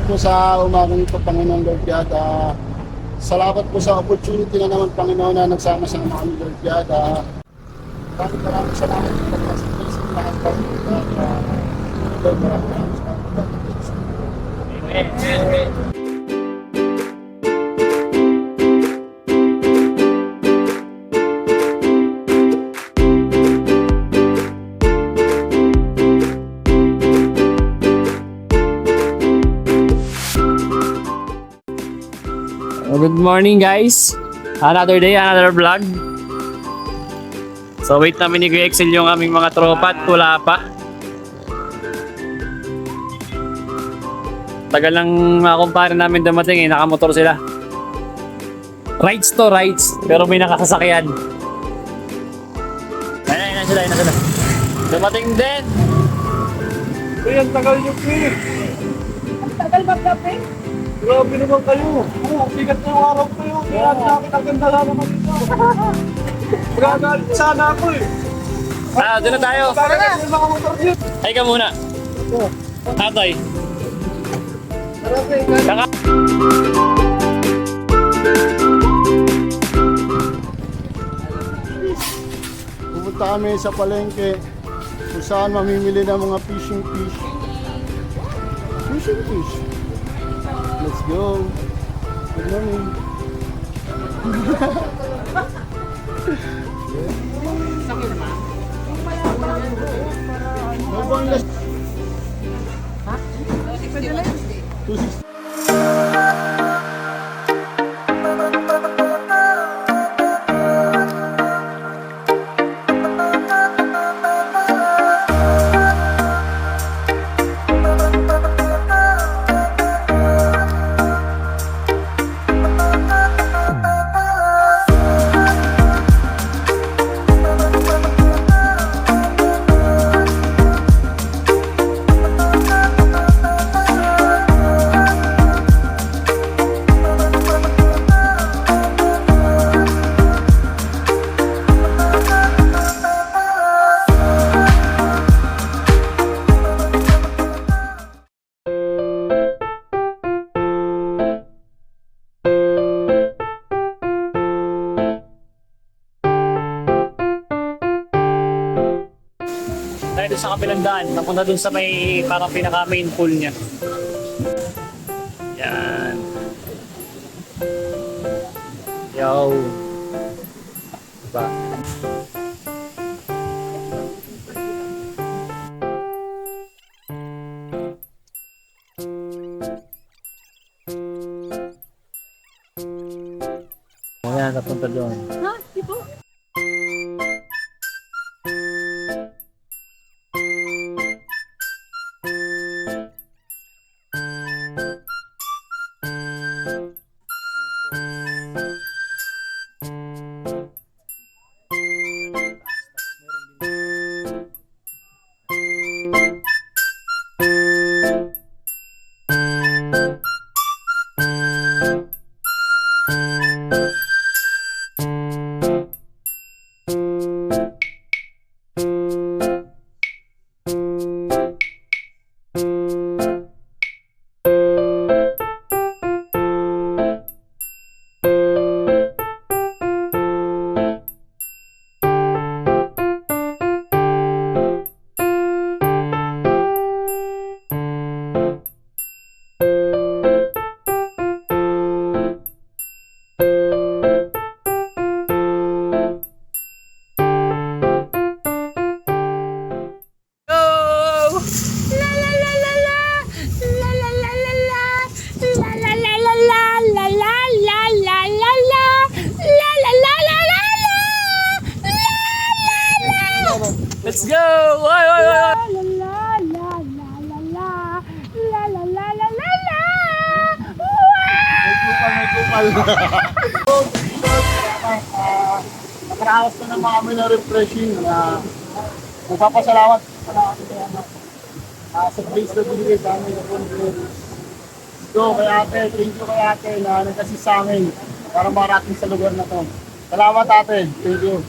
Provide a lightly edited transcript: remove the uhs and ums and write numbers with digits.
po sa umagang ito, Panginoon Lord God. Salamat po sa opportunity na naman, Panginoon, na nagsama-sama kami, Lord God. Maraming salamat po pagkasabi sa lahat, Panginoon God. Lord, maraming salamat. Amen. Good morning guys. Another day, another vlog. So wait namin ni Kuya Excel yung aming mga tropa at wala pa. Tagal lang mga kumpare namin dumating nakamotor sila. Rides to rides, pero may nakasasakyan. Ayun sila. Dumating din. Uy, ang tagal nyo, Pete. Ang tagal magkape? Grabe naman kayo. Sigat na yung araw kayo. Kaya nakit ang ganda na naman ito. Magagalit sana ako eh. Doon na tayo. Tara na! Yung mga motor nyo. Ay ka muna. Tatay. Tara, Pete. Saka. Pupunta kami sa palengke kung saan mamimili ng mga fishing fish. Fishing fish. Let's go. Good morning. No boneless. Pwede na yun. 260. Tayo doon sa kabilang daan, napunta doon sa may parang pinaka main pool niya. Yan. Yo. Diba? Ayan, napunta doon. Ha? Di ba? Let's go! Oy, oy, oy! May kupal. Nakaraos na naman kami na refreshing. Magpapasalamat sa place na binigay sa amin. So, kay ate, thank you kay ate na nag-assist sa amin para marating sa lugar na to. Salamat ate, thank you.